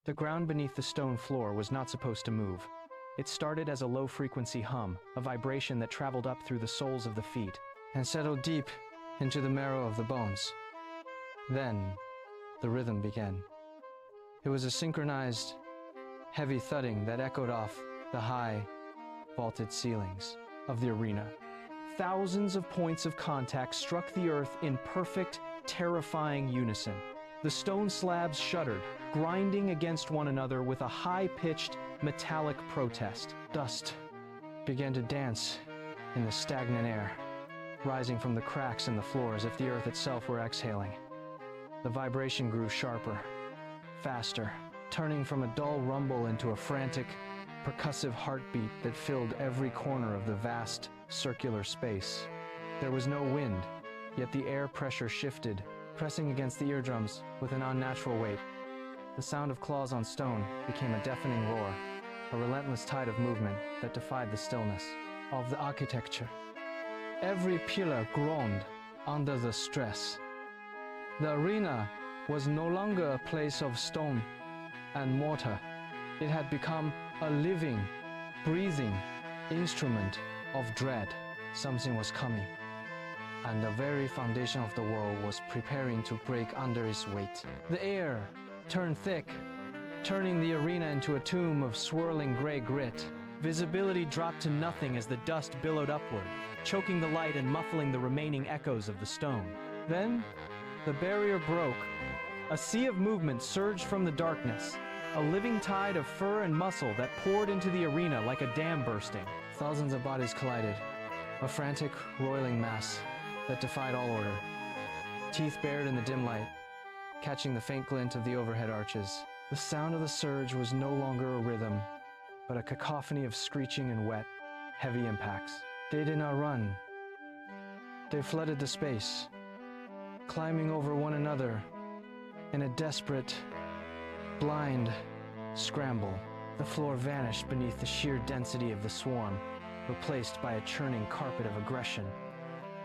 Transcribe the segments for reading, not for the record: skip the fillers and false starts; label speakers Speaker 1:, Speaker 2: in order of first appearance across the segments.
Speaker 1: The ground beneath the stone floor was not supposed to move. It started as a low-frequency hum, a vibration that traveled up through the soles of the feet and settled deep into the marrow of the bones. Then, the rhythm began. It was a synchronized, heavy thudding that echoed off the high, vaulted ceilings of the arena. Thousands of points of contact struck the earth in perfect, terrifying unison. The stone slabs shuddered, grinding against one another with a high-pitched, metallic protest. Dust began to dance in the stagnant air, rising from the cracks in the floor as if the earth itself were exhaling. The vibration grew sharper, faster, turning from a dull rumble into a frantic, percussive heartbeat that filled every corner of the vast, circular space. There was no wind, yet the air pressure shifted, pressing against the eardrums with an unnatural weight. The sound of claws on stone became a deafening roar, a relentless tide of movement that defied the stillness of the architecture. Every pillar groaned under the stress. The arena was no longer a place of stone and mortar. It had become a living, breathing instrument of dread. Something was coming, and the very foundation of the world was preparing to break under its weight. The air turned thick, turning the arena into a tomb of swirling gray grit. Visibility dropped to nothing as the dust billowed upward, choking the light and muffling the remaining echoes of the stone. Then, the barrier broke. A sea of movement surged from the darkness, a living tide of fur and muscle that poured into the arena like a dam bursting. Thousands of bodies collided, a frantic, roiling mass that defied all order. Teeth bared in the dim light, catching the faint glint of the overhead arches. The sound of the surge was no longer a rhythm, but a cacophony of screeching and wet, heavy impacts. They did not run. They flooded the space, climbing over one another in a desperate, blind scramble. The floor vanished beneath the sheer density of the swarm, replaced by a churning carpet of aggression.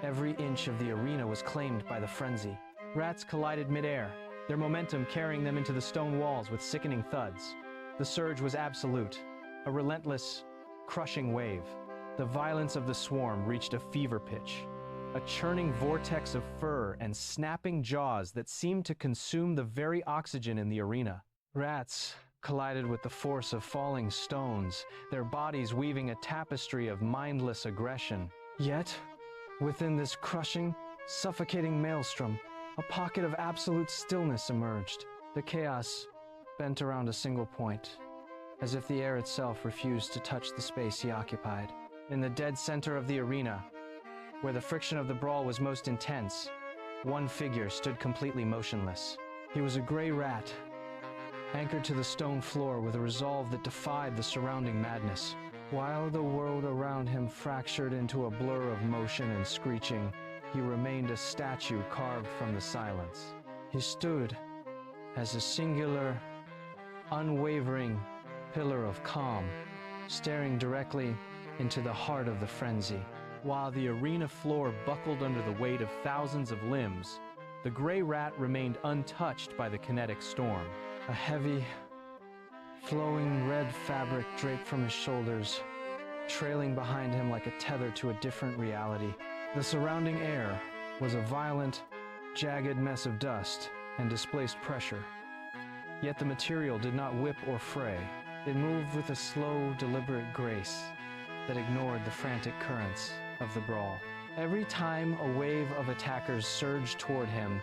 Speaker 1: Every inch of the arena was claimed by the frenzy. Rats collided midair, their momentum carrying them into the stone walls with sickening thuds. The surge was absolute, a relentless, crushing wave. The violence of the swarm reached a fever pitch, a churning vortex of fur and snapping jaws that seemed to consume the very oxygen in the arena. Rats collided with the force of falling stones, their bodies weaving a tapestry of mindless aggression. Yet, within this crushing, suffocating maelstrom, a pocket of absolute stillness emerged. The chaos bent around a single point, as if the air itself refused to touch the space he occupied. In the dead center of the arena, where the friction of the brawl was most intense, one figure stood completely motionless. He was a gray rat, anchored to the stone floor with a resolve that defied the surrounding madness. While the world around him fractured into a blur of motion and screeching, he remained a statue carved from the silence. He stood as a singular, unwavering pillar of calm, staring directly into the heart of the frenzy. While the arena floor buckled under the weight of thousands of limbs, the gray rat remained untouched by the kinetic storm. A heavy, flowing red fabric draped from his shoulders, trailing behind him like a tether to a different reality. The surrounding air was a violent, jagged mess of dust and displaced pressure. Yet the material did not whip or fray. It moved with a slow, deliberate grace that ignored the frantic currents of the brawl. Every time a wave of attackers surged toward him,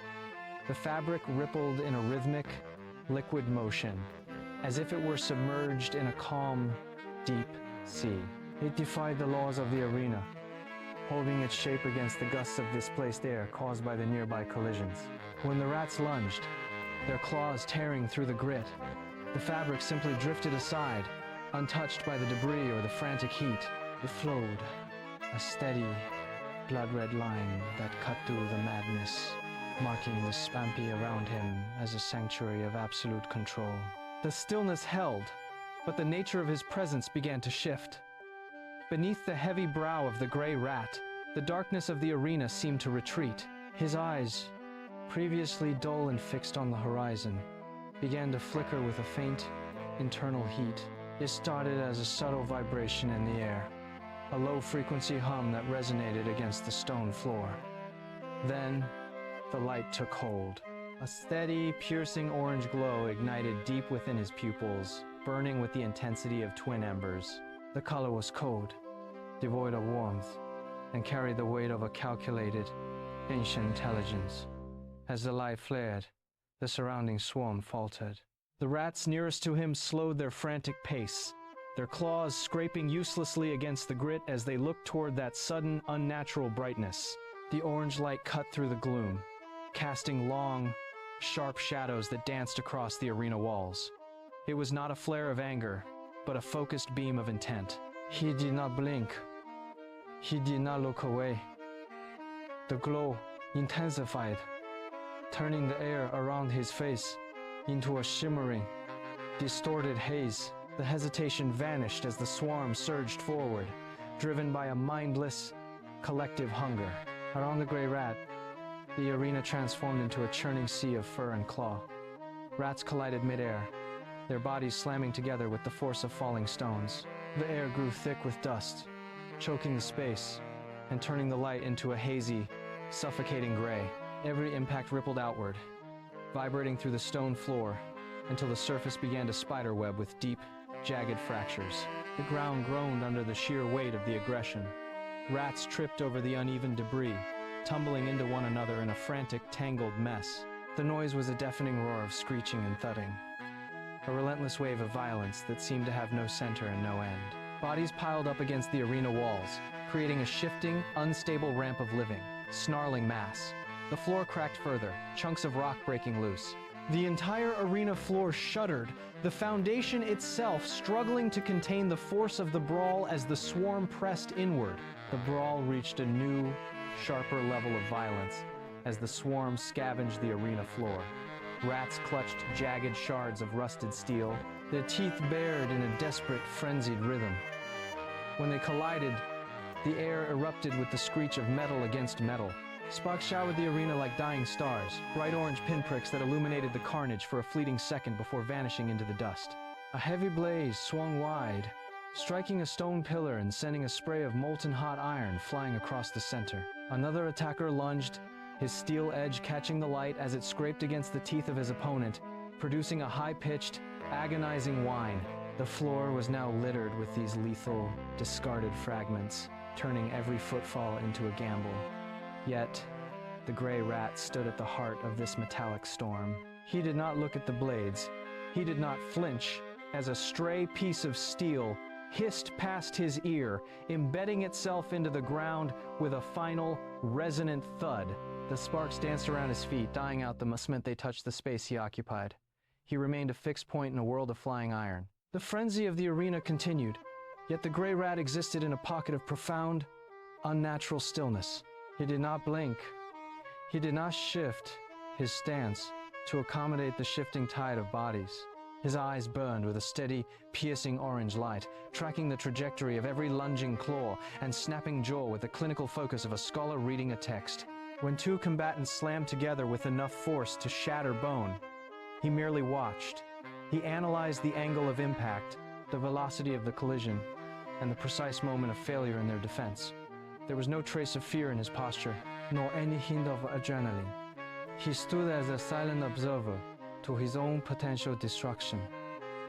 Speaker 1: the fabric rippled in a rhythmic, liquid motion, as if it were submerged in a calm, deep sea. It defied the laws of the arena, holding its shape against the gusts of displaced air caused by the nearby collisions. When the rats lunged, their claws tearing through the grit, the fabric simply drifted aside, untouched by the debris or the frantic heat. It flowed, a steady, blood-red line that cut through the madness, marking the spampy around him as a sanctuary of absolute control. The stillness held, but the nature of his presence began to shift. Beneath the heavy brow of the gray rat, the darkness of the arena seemed to retreat. His eyes, previously dull and fixed on the horizon, began to flicker with a faint internal heat. It started as a subtle vibration in the air, a low-frequency hum that resonated against the stone floor. Then, the light took hold. A steady, piercing orange glow ignited deep within his pupils, burning with the intensity of twin embers. The color was cold, devoid of warmth, and carried the weight of a calculated, ancient intelligence. As the light flared, the surrounding swarm faltered. The rats nearest to him slowed their frantic pace, their claws scraping uselessly against the grit as they looked toward that sudden, unnatural brightness. The orange light cut through the gloom, casting long, sharp shadows that danced across the arena walls. It was not a flare of anger, but a focused beam of intent. He did not blink. He did not look away. The glow intensified, turning the air around his face into a shimmering, distorted haze. The hesitation vanished as the swarm surged forward, driven by a mindless, collective hunger. Around the gray rat, the arena transformed into a churning sea of fur and claw. Rats collided midair, their bodies slamming together with the force of falling stones. The air grew thick with dust, choking the space and turning the light into a hazy, suffocating gray. Every impact rippled outward, vibrating through the stone floor until the surface began to spiderweb with deep, jagged fractures. The ground groaned under the sheer weight of the aggression. Rats tripped over the uneven debris, tumbling into one another in a frantic, tangled mess. The noise was a deafening roar of screeching and thudding, a relentless wave of violence that seemed to have no center and no end. Bodies piled up against the arena walls, creating a shifting, unstable ramp of living, snarling mass. The floor cracked further, chunks of rock breaking loose. The entire arena floor shuddered, the foundation itself struggling to contain the force of the brawl as the swarm pressed inward. The brawl reached a new, sharper level of violence as the swarm scavenged the arena floor. Rats clutched jagged shards of rusted steel, their teeth bared in a desperate, frenzied rhythm. When they collided, the air erupted with the screech of metal against metal. Sparks showered the arena like dying stars, bright orange pinpricks that illuminated the carnage for a fleeting second before vanishing into the dust. A heavy blaze swung wide, striking a stone pillar and sending a spray of molten hot iron flying across the center. Another attacker lunged, his steel edge catching the light as it scraped against the teeth of his opponent, producing a high-pitched, agonizing whine. The floor was now littered with these lethal, discarded fragments, turning every footfall into a gamble. Yet, the gray rat stood at the heart of this metallic storm. He did not look at the blades. He did not flinch as a stray piece of steel hissed past his ear, embedding itself into the ground with a final, resonant thud. The sparks danced around his feet, dying out the moment they touched the space he occupied. He remained a fixed point in a world of flying iron. The frenzy of the arena continued, yet the gray rat existed in a pocket of profound, unnatural stillness. He did not blink. He did not shift his stance to accommodate the shifting tide of bodies. His eyes burned with a steady, piercing orange light, tracking the trajectory of every lunging claw and snapping jaw with the clinical focus of a scholar reading a text. When two combatants slammed together with enough force to shatter bone, he merely watched. He analyzed the angle of impact, the velocity of the collision, and the precise moment of failure in their defense. There was no trace of fear in his posture, nor any hint of adrenaline. He stood as a silent observer to his own potential destruction.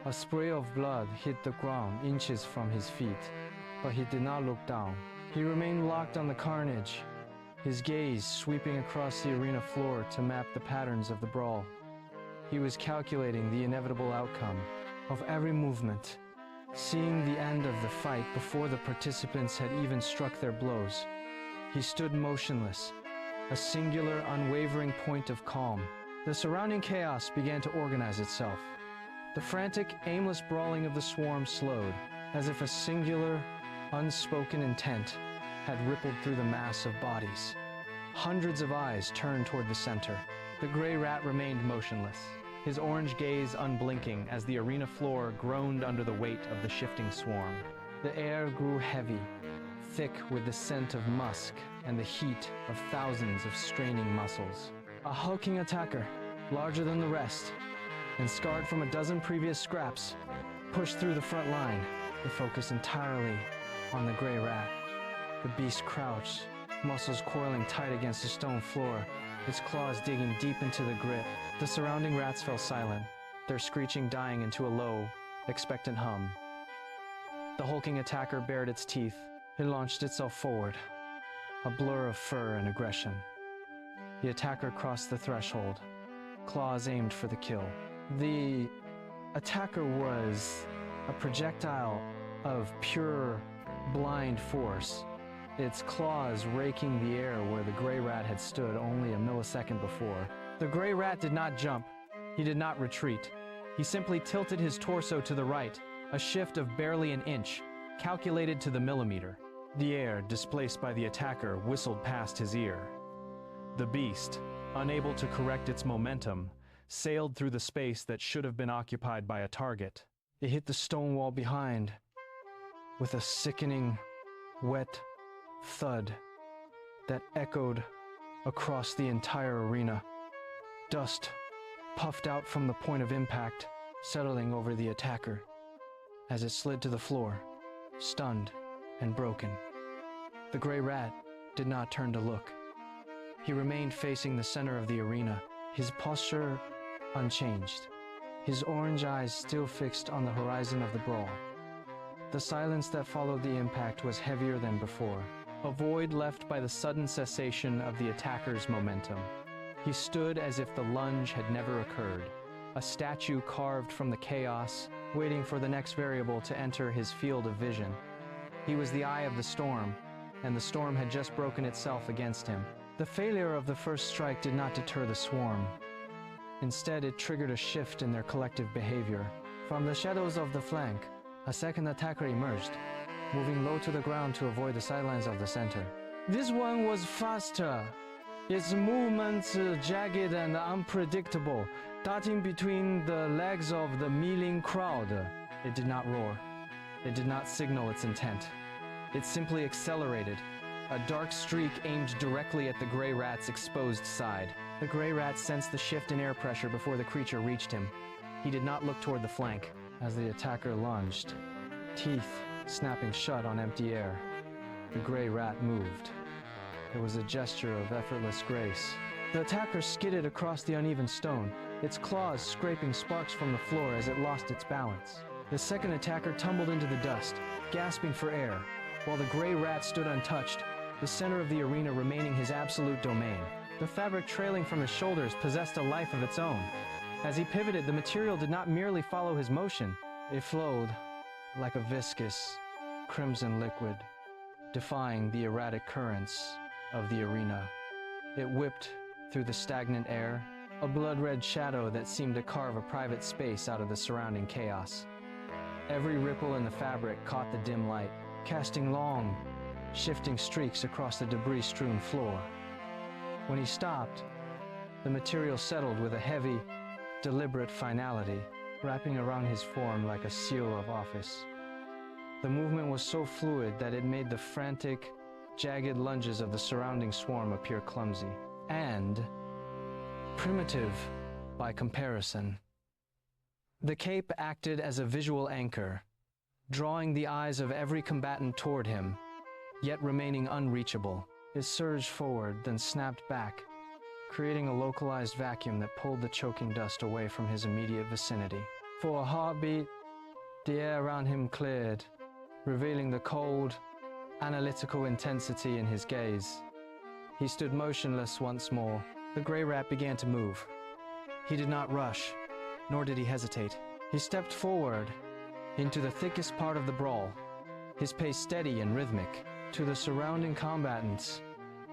Speaker 1: A spray of blood hit the ground inches from his feet, but he did not look down. He remained locked on the carnage, his gaze sweeping across the arena floor to map the patterns of the brawl. He was calculating the inevitable outcome of every movement, seeing the end of the fight before the participants had even struck their blows. He stood motionless, a singular, unwavering point of calm. The surrounding chaos began to organize itself. The frantic, aimless brawling of the swarm slowed, as if a singular, unspoken intent had rippled through the mass of bodies. Hundreds of eyes turned toward the center. The gray rat remained motionless, his orange gaze unblinking as the arena floor groaned under the weight of the shifting swarm. The air grew heavy, thick with the scent of musk and the heat of thousands of straining muscles. A hulking attacker, larger than the rest, and scarred from a dozen previous scraps, pushed through the front line. It focused entirely on the gray rat. The beast crouched, muscles coiling tight against the stone floor, its claws digging deep into the grit. The surrounding rats fell silent, their screeching dying into a low, expectant hum. The hulking attacker bared its teeth. It launched itself forward, a blur of fur and aggression. The attacker crossed the threshold, claws aimed for the kill. The attacker was a projectile of pure, blind force, its claws raking the air where the gray rat had stood only a millisecond before. The gray rat did not jump. He did not retreat. He simply tilted his torso to the right, a shift of barely an inch, calculated to the millimeter. The air, displaced by the attacker, whistled past his ear. The beast, unable to correct its momentum, sailed through the space that should have been occupied by a target. It hit the stone wall behind with a sickening, wet thud that echoed across the entire arena. Dust puffed out from the point of impact, settling over the attacker as it slid to the floor, stunned and broken. The gray rat did not turn to look. He remained facing the center of the arena, his posture unchanged, his orange eyes still fixed on the horizon of the brawl. The silence that followed the impact was heavier than before, a void left by the sudden cessation of the attacker's momentum. He stood as if the lunge had never occurred, a statue carved from the chaos, waiting for the next variable to enter his field of vision. He was the eye of the storm, and the storm had just broken itself against him. The failure of the first strike did not deter the swarm. Instead, it triggered a shift in their collective behavior. From the shadows of the flank, a second attacker emerged, moving low to the ground to avoid the sidelines of the center. This one was faster, its movements jagged and unpredictable, darting between the legs of the milling crowd. It did not roar. It did not signal its intent. It simply accelerated, a dark streak aimed directly at the gray rat's exposed side. The gray rat sensed the shift in air pressure before the creature reached him. He did not look toward the flank as the attacker lunged, teeth snapping shut on empty air. The gray rat moved. It was a gesture of effortless grace. The attacker skidded across the uneven stone, its claws scraping sparks from the floor as it lost its balance. The second attacker tumbled into the dust, gasping for air, while the gray rat stood untouched, the center of the arena remaining his absolute domain. The fabric trailing from his shoulders possessed a life of its own. As he pivoted, the material did not merely follow his motion. It flowed like a viscous, crimson liquid, defying the erratic currents of the arena. It whipped through the stagnant air, a blood-red shadow that seemed to carve a private space out of the surrounding chaos. Every ripple in the fabric caught the dim light, casting long, shifting streaks across the debris-strewn floor. When he stopped, the material settled with a heavy, deliberate finality, wrapping around his form like a seal of office. The movement was so fluid that it made the frantic, jagged lunges of the surrounding swarm appear clumsy and primitive by comparison. The cape acted as a visual anchor, drawing the eyes of every combatant toward him, yet remaining unreachable. It surged forward, then snapped back, creating a localized vacuum that pulled the choking dust away from his immediate vicinity. For a heartbeat, the air around him cleared, revealing the cold, analytical intensity in his gaze. He stood motionless once more. The gray rat began to move. He did not rush, nor did he hesitate. He stepped forward into the thickest part of the brawl, his pace steady and rhythmic. To the surrounding combatants,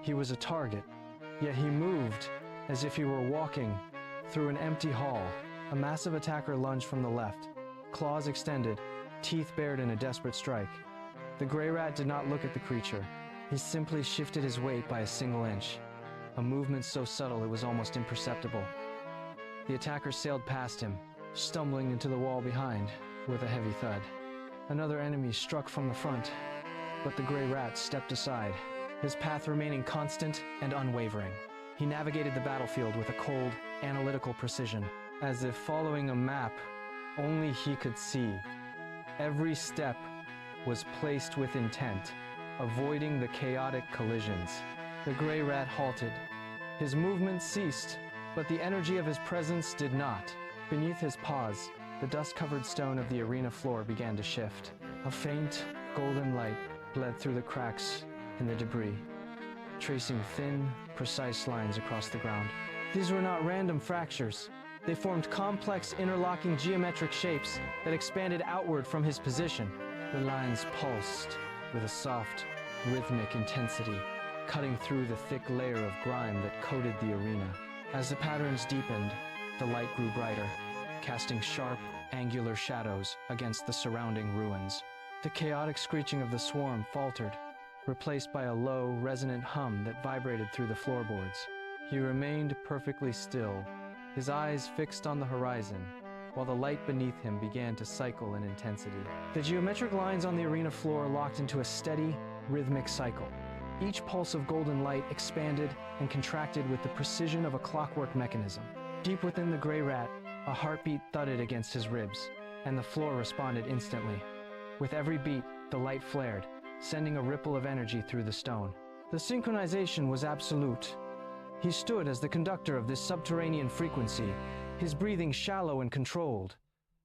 Speaker 1: he was a target, yet he moved as if he were walking through an empty hall. A massive attacker lunged from the left, claws extended, teeth bared in a desperate strike. The gray rat did not look at the creature. He simply shifted his weight by a single inch, a movement so subtle it was almost imperceptible. The attacker sailed past him, stumbling into the wall behind with a heavy thud. Another enemy struck from the front, but the gray rat stepped aside, his path remaining constant and unwavering. He navigated the battlefield with a cold, analytical precision, as if following a map only he could see. Every step was placed with intent, avoiding the chaotic collisions. The gray rat halted. His movement ceased, but the energy of his presence did not. Beneath his paws, the dust-covered stone of the arena floor began to shift. A faint, golden light bled through the cracks in the debris, tracing thin, precise lines across the ground. These were not random fractures. They formed complex, interlocking geometric shapes that expanded outward from his position. The lines pulsed with a soft, rhythmic intensity, cutting through the thick layer of grime that coated the arena. As the patterns deepened, the light grew brighter, casting sharp, angular shadows against the surrounding ruins. The chaotic screeching of the swarm faltered, replaced by a low, resonant hum that vibrated through the floorboards. He remained perfectly still, his eyes fixed on the horizon, while the light beneath him began to cycle in intensity. The geometric lines on the arena floor locked into a steady, rhythmic cycle. Each pulse of golden light expanded and contracted with the precision of a clockwork mechanism. Deep within the gray rat, a heartbeat thudded against his ribs, and the floor responded instantly. With every beat, the light flared, sending a ripple of energy through the stone. The synchronization was absolute. He stood as the conductor of this subterranean frequency, his breathing shallow and controlled.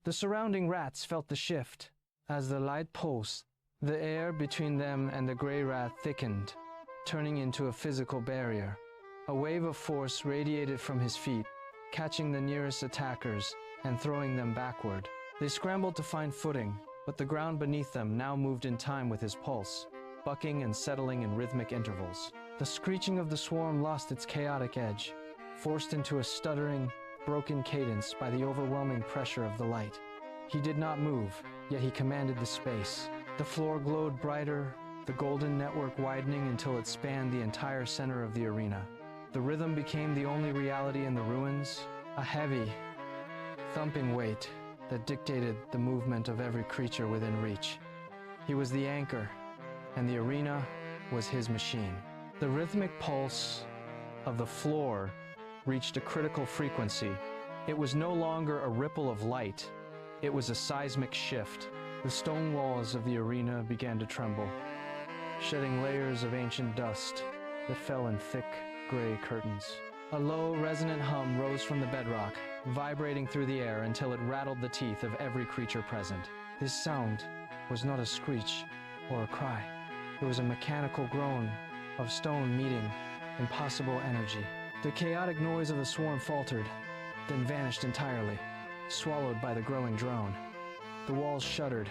Speaker 1: The surrounding rats felt the shift. As the light pulsed, the air between them and the gray rat thickened, turning into a physical barrier. A wave of force radiated from his feet, catching the nearest attackers and throwing them backward. They scrambled to find footing, but the ground beneath them now moved in time with his pulse, bucking and settling in rhythmic intervals. The screeching of the swarm lost its chaotic edge, forced into a stuttering, broken cadence by the overwhelming pressure of the light. He did not move, yet he commanded the space. The floor glowed brighter, the golden network widening until it spanned the entire center of the arena. The rhythm became the only reality in the ruins, a heavy, thumping weight that dictated the movement of every creature within reach. He was the anchor, and the arena was his machine. The rhythmic pulse of the floor reached a critical frequency. It was no longer a ripple of light. It was a seismic shift. The stone walls of the arena began to tremble, shedding layers of ancient dust that fell in thick, gray curtains. A low, resonant hum rose from the bedrock, vibrating through the air until it rattled the teeth of every creature present. This sound was not a screech or a cry. It was a mechanical groan of stone meeting impossible energy. The chaotic noise of the swarm faltered, then vanished entirely, swallowed by the growing drone. The walls shuddered,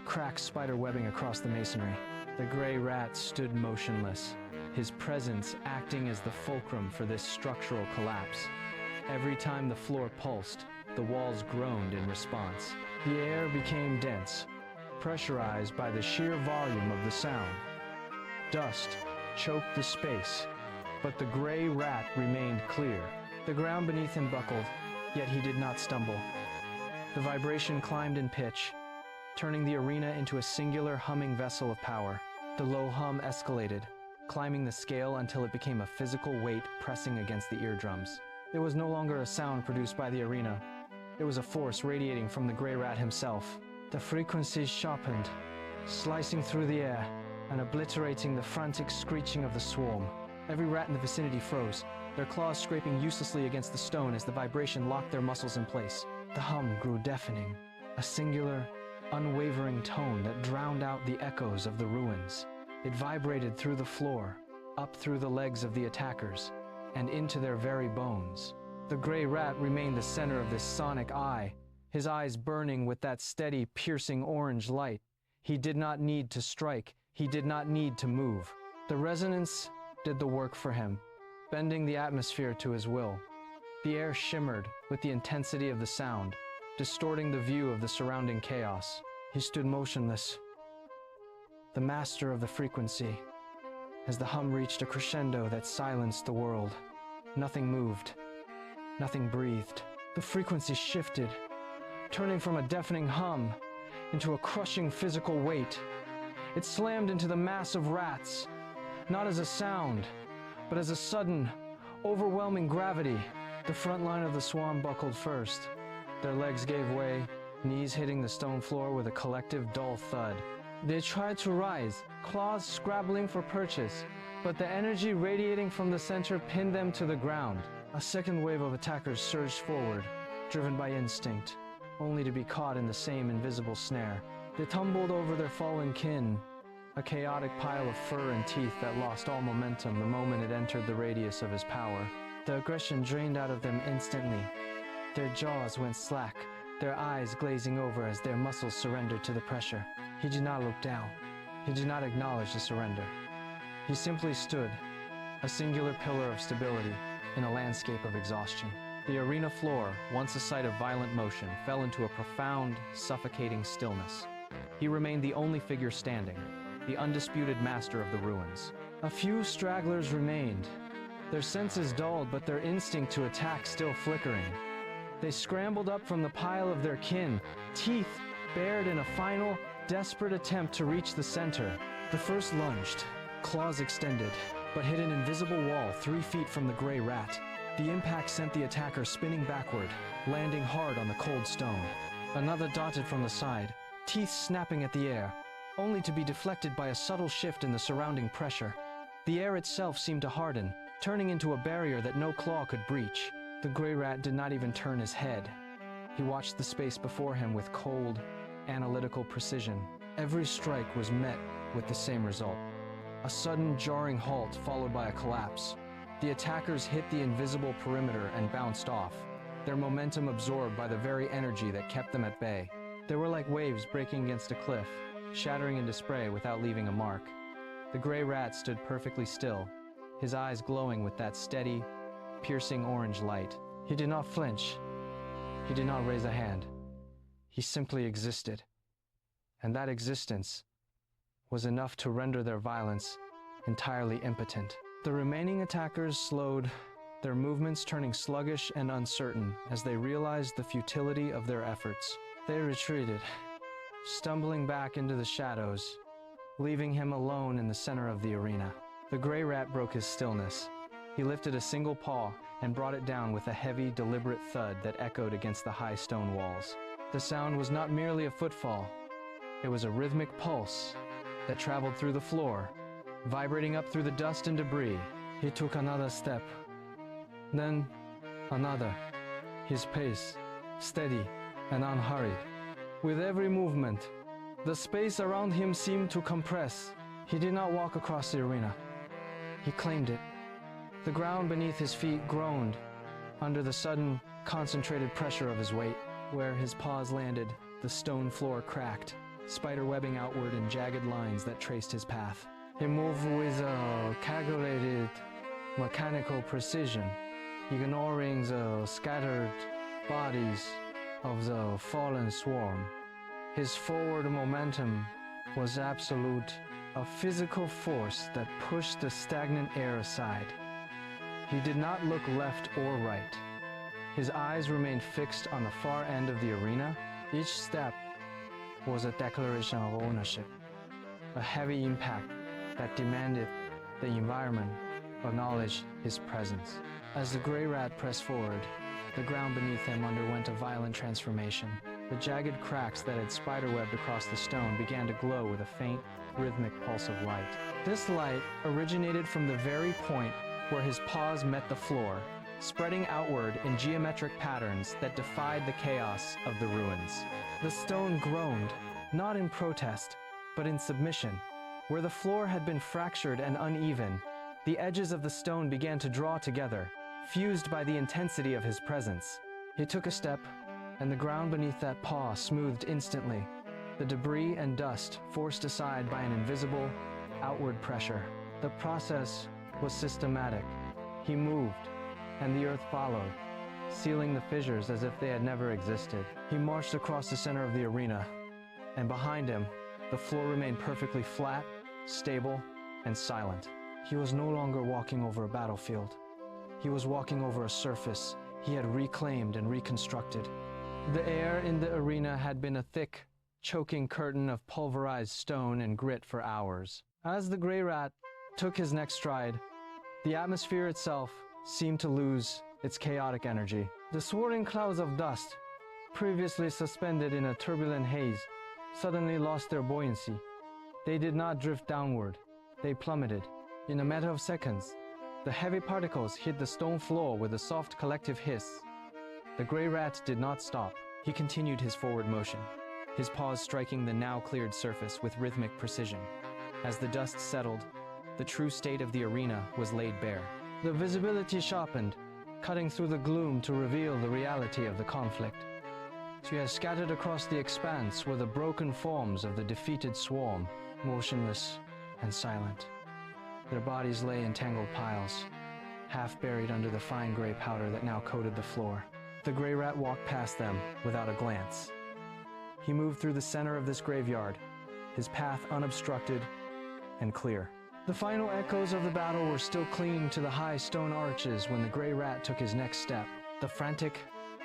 Speaker 1: cracks spider-webbing across the masonry. The gray rat stood motionless, his presence acting as the fulcrum for this structural collapse. Every time the floor pulsed, the walls groaned in response. The air became dense, pressurized by the sheer volume of the sound. Dust choked the space, but the gray rat remained clear. The ground beneath him buckled, yet he did not stumble. The vibration climbed in pitch, turning the arena into a singular humming vessel of power. The low hum escalated, climbing the scale until it became a physical weight pressing against the eardrums. It was no longer a sound produced by the arena. It was a force radiating from the gray rat himself. The frequencies sharpened, slicing through the air and obliterating the frantic screeching of the swarm. Every rat in the vicinity froze, their claws scraping uselessly against the stone as the vibration locked their muscles in place. The hum grew deafening, a singular, unwavering tone that drowned out the echoes of the ruins. It vibrated through the floor, up through the legs of the attackers, and into their very bones. The gray rat remained the center of this sonic eye, his eyes burning with that steady, piercing orange light. He did not need to strike. He did not need to move. The resonance did the work for him, bending the atmosphere to his will. The air shimmered with the intensity of the sound, distorting the view of the surrounding chaos. He stood motionless, the master of the frequency, as the hum reached a crescendo that silenced the world. Nothing moved, nothing breathed. The frequency shifted, turning from a deafening hum into a crushing physical weight. It slammed into the mass of rats, not as a sound, but as a sudden, overwhelming gravity. The front line of the swarm buckled first. Their legs gave way, knees hitting the stone floor with a collective dull thud. They tried to rise, claws scrabbling for purchase, but the energy radiating from the center pinned them to the ground. A second wave of attackers surged forward, driven by instinct, only to be caught in the same invisible snare. They tumbled over their fallen kin, a chaotic pile of fur and teeth that lost all momentum the moment it entered the radius of his power. The aggression drained out of them instantly. Their jaws went slack, their eyes glazing over as their muscles surrendered to the pressure. He did not look down. He did not acknowledge the surrender. He simply stood, a singular pillar of stability in a landscape of exhaustion. The arena floor, once a site of violent motion, fell into a profound, suffocating stillness. He remained the only figure standing, the undisputed master of the ruins. A few stragglers remained, their senses dulled but their instinct to attack still flickering. They scrambled up from the pile of their kin, teeth bared in a final, desperate attempt to reach the center. The first lunged, claws extended, but hit an invisible wall 3 feet from the gray rat. The impact sent the attacker spinning backward, landing hard on the cold stone. Another darted from the side, teeth snapping at the air, only to be deflected by a subtle shift in the surrounding pressure. The air itself seemed to harden, turning into a barrier that no claw could breach. The gray rat did not even turn his head. He watched the space before him with cold, analytical precision. Every strike was met with the same result. A sudden, jarring halt followed by a collapse. The attackers hit the invisible perimeter and bounced off, their momentum absorbed by the very energy that kept them at bay. They were like waves breaking against a cliff, shattering into spray without leaving a mark. The gray rat stood perfectly still, his eyes glowing with that steady, piercing orange light. He did not flinch. He did not raise a hand. He simply existed. And that existence was enough to render their violence entirely impotent. The remaining attackers slowed, their movements turning sluggish and uncertain as they realized the futility of their efforts. They retreated, stumbling back into the shadows, leaving him alone in the center of the arena. The gray rat broke his stillness. He lifted a single paw and brought it down with a heavy, deliberate thud that echoed against the high stone walls. The sound was not merely a footfall. It was a rhythmic pulse that traveled through the floor, vibrating up through the dust and debris. He took another step, then another, his pace steady and unhurried. With every movement, the space around him seemed to compress. He did not walk across the arena. He claimed it. The ground beneath his feet groaned under the sudden, concentrated pressure of his weight. Where his paws landed, the stone floor cracked, spiderwebbing outward in jagged lines that traced his path. He moved with a calculated, mechanical precision, ignoring the scattered bodies of the fallen swarm. His forward momentum was absolute, a physical force that pushed the stagnant air aside. He did not look left or right. His eyes remained fixed on the far end of the arena. Each step was a declaration of ownership, a heavy impact that demanded the environment acknowledge his presence. As the gray rat pressed forward, the ground beneath him underwent a violent transformation. The jagged cracks that had spiderwebbed across the stone began to glow with a faint, rhythmic pulse of light. This light originated from the very point where his paws met the floor, spreading outward in geometric patterns that defied the chaos of the ruins. The stone groaned, not in protest, but in submission. Where the floor had been fractured and uneven, the edges of the stone began to draw together, fused by the intensity of his presence. He took a step, and the ground beneath that paw smoothed instantly, the debris and dust forced aside by an invisible, outward pressure. The process was systematic. He moved, and the earth followed, sealing the fissures as if they had never existed. He marched across the center of the arena, and behind him, the floor remained perfectly flat, stable, and silent. He was no longer walking over a battlefield. He was walking over a surface he had reclaimed and reconstructed. The air in the arena had been a thick, choking curtain of pulverized stone and grit for hours. As the gray rat took his next stride, the atmosphere itself seemed to lose its chaotic energy. The swirling clouds of dust, previously suspended in a turbulent haze, suddenly lost their buoyancy. They did not drift downward. They plummeted. In a matter of seconds, the heavy particles hit the stone floor with a soft collective hiss. The gray rat did not stop. He continued his forward motion, his paws striking the now cleared surface with rhythmic precision. As the dust settled, the true state of the arena was laid bare. The visibility sharpened, cutting through the gloom to reveal the reality of the conflict. Scattered across the expanse were the broken forms of the defeated swarm, motionless and silent. Their bodies lay in tangled piles, half buried under the fine gray powder that now coated the floor. The gray rat walked past them without a glance. He moved through the center of this graveyard, his path unobstructed and clear. The final echoes of the battle were still clinging to the high stone arches when the gray rat took his next step. The frantic,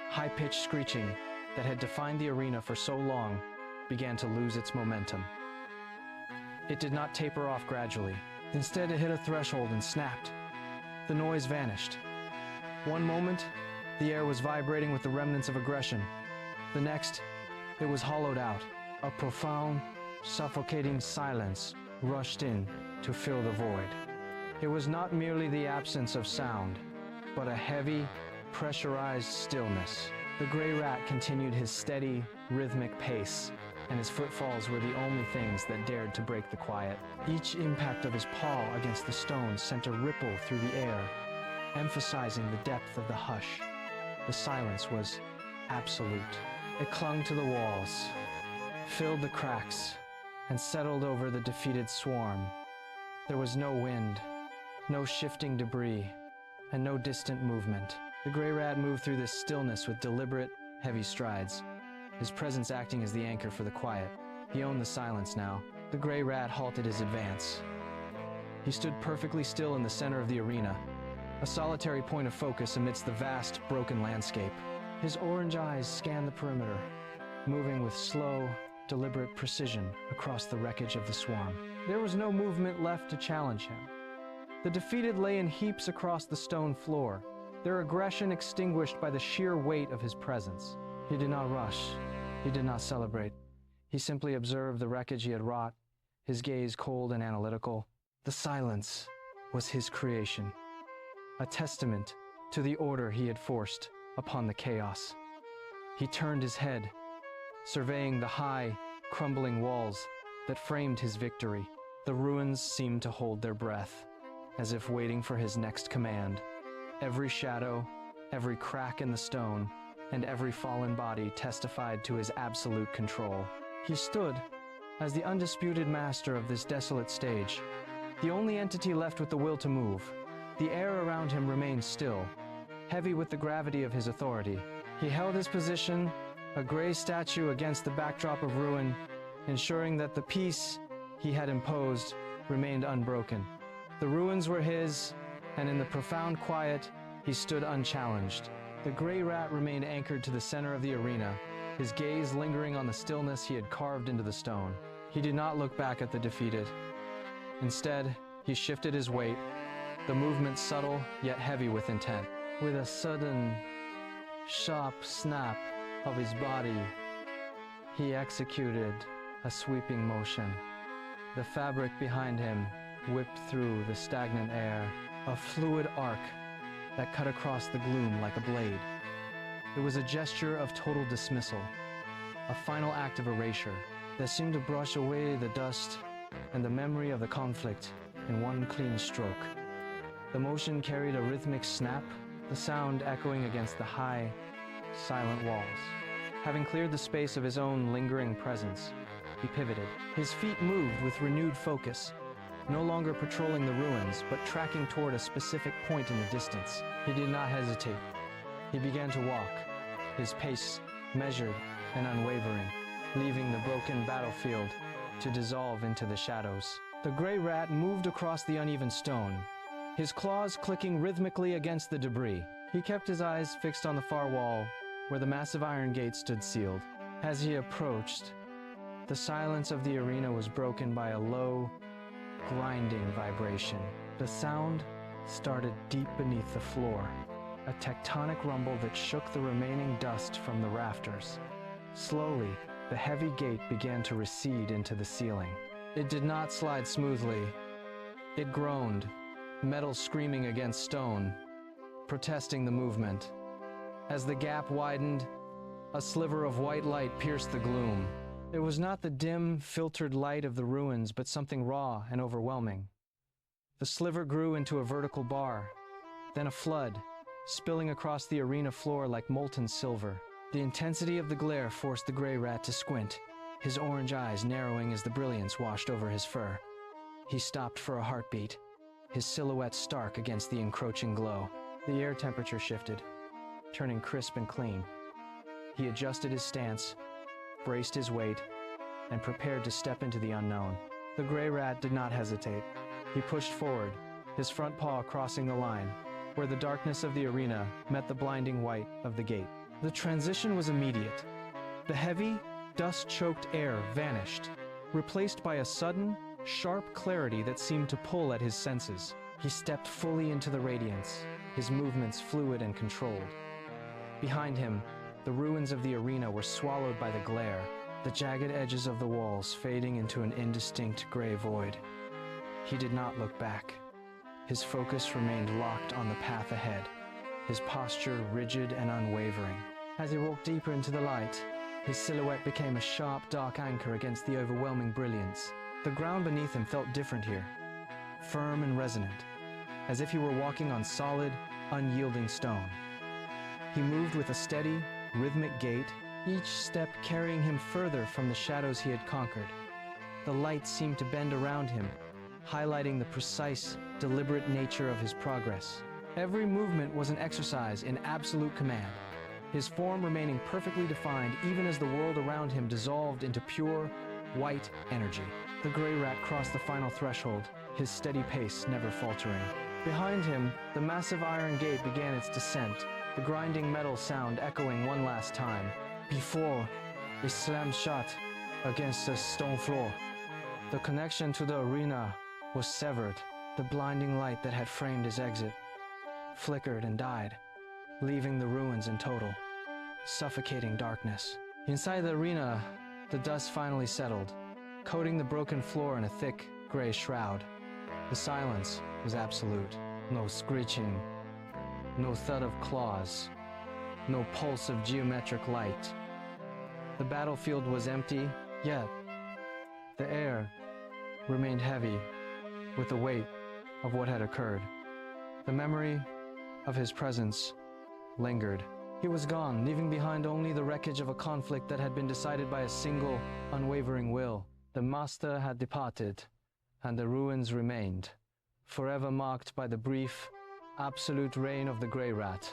Speaker 1: high-pitched screeching that had defined the arena for so long began to lose its momentum. It did not taper off gradually. Instead, it hit a threshold and snapped. The noise vanished. One moment, the air was vibrating with the remnants of aggression. The next, it was hollowed out. A profound, suffocating silence rushed in to fill the void. It was not merely the absence of sound, but a heavy, pressurized stillness. The gray rat continued his steady, rhythmic pace, and his footfalls were the only things that dared to break the quiet. Each impact of his paw against the stone sent a ripple through the air, emphasizing the depth of the hush. The silence was absolute. It clung to the walls, filled the cracks, and settled over the defeated swarm. There was no wind, no shifting debris, and no distant movement. The gray rat moved through this stillness with deliberate, heavy strides, his presence acting as the anchor for the quiet. He owned the silence now. The gray rat halted his advance. He stood perfectly still in the center of the arena, a solitary point of focus amidst the vast, broken landscape. His orange eyes scanned the perimeter, moving with slow, deliberate precision across the wreckage of the swarm. There was no movement left to challenge him. The defeated lay in heaps across the stone floor, their aggression extinguished by the sheer weight of his presence. He did not rush. He did not celebrate. He simply observed the wreckage he had wrought, his gaze cold and analytical. The silence was his creation, a testament to the order he had forced upon the chaos. He turned his head, surveying the high, crumbling walls that framed his victory. The ruins seemed to hold their breath, as if waiting for his next command. Every shadow, every crack in the stone, and every fallen body testified to his absolute control. He stood as the undisputed master of this desolate stage, the only entity left with the will to move. The air around him remained still, heavy with the gravity of his authority. He held his position, a gray statue against the backdrop of ruin, ensuring that the peace he had imposed remained unbroken. The ruins were his, and in the profound quiet, he stood unchallenged. The gray rat remained anchored to the center of the arena, his gaze lingering on the stillness he had carved into the stone. He did not look back at the defeated. Instead, he shifted his weight, the movement subtle yet heavy with intent. With a sudden, sharp snap of his body, he executed a sweeping motion. The fabric behind him whipped through the stagnant air, a fluid arc that cut across the gloom like a blade. It was a gesture of total dismissal, a final act of erasure that seemed to brush away the dust and the memory of the conflict in one clean stroke. The motion carried a rhythmic snap, the sound echoing against the high, silent walls. Having cleared the space of his own lingering presence, he pivoted. His feet moved with renewed focus, no longer patrolling the ruins, but tracking toward a specific point in the distance. He did not hesitate. He began to walk, his pace measured and unwavering, leaving the broken battlefield to dissolve into the shadows. The gray rat moved across the uneven stone, his claws clicking rhythmically against the debris. He kept his eyes fixed on the far wall, where the massive iron gate stood sealed. As he approached, the silence of the arena was broken by a low, grinding vibration. The sound started deep beneath the floor, a tectonic rumble that shook the remaining dust from the rafters. Slowly, the heavy gate began to recede into the ceiling. It did not slide smoothly. It groaned, metal screaming against stone, protesting the movement. As the gap widened, a sliver of white light pierced the gloom. It was not the dim, filtered light of the ruins, but something raw and overwhelming. The sliver grew into a vertical bar, then a flood, spilling across the arena floor like molten silver. The intensity of the glare forced the gray rat to squint, his orange eyes narrowing as the brilliance washed over his fur. He stopped for a heartbeat, his silhouette stark against the encroaching glow. The air temperature shifted, turning crisp and clean. He adjusted his stance, braced his weight, and prepared to step into the unknown. The gray rat did not hesitate. He pushed forward, his front paw crossing the line, where the darkness of the arena met the blinding white of the gate. The transition was immediate. The heavy, dust-choked air vanished, replaced by a sudden, sharp clarity that seemed to pull at his senses. He stepped fully into the radiance, his movements fluid and controlled. Behind him, the ruins of the arena were swallowed by the glare, the jagged edges of the walls fading into an indistinct gray void. He did not look back. His focus remained locked on the path ahead, his posture rigid and unwavering. As he walked deeper into the light, his silhouette became a sharp, dark anchor against the overwhelming brilliance. The ground beneath him felt different here, firm and resonant, as if he were walking on solid, unyielding stone. He moved with a steady, rhythmic gait, each step carrying him further from the shadows he had conquered. The light seemed to bend around him, highlighting the precise, deliberate nature of his progress. Every movement was an exercise in absolute command, his form remaining perfectly defined even as the world around him dissolved into pure, white energy. The gray rat crossed the final threshold, his steady pace never faltering. Behind him, the massive iron gate began its descent, the grinding metal sound echoing one last time. Before, it slammed shut against the stone floor. The connection to the arena was severed. The blinding light that had framed his exit flickered and died, leaving the ruins in total, suffocating darkness. Inside the arena, the dust finally settled, coating the broken floor in a thick, gray shroud. The silence was absolute. No screeching, no thud of claws, no pulse of geometric light. The battlefield was empty, yet the air remained heavy with the weight of what had occurred. The memory of his presence lingered. He was gone, leaving behind only the wreckage of a conflict that had been decided by a single, unwavering will. The master had departed, and the ruins remained, forever marked by the brief, absolute reign of the Grey Rat.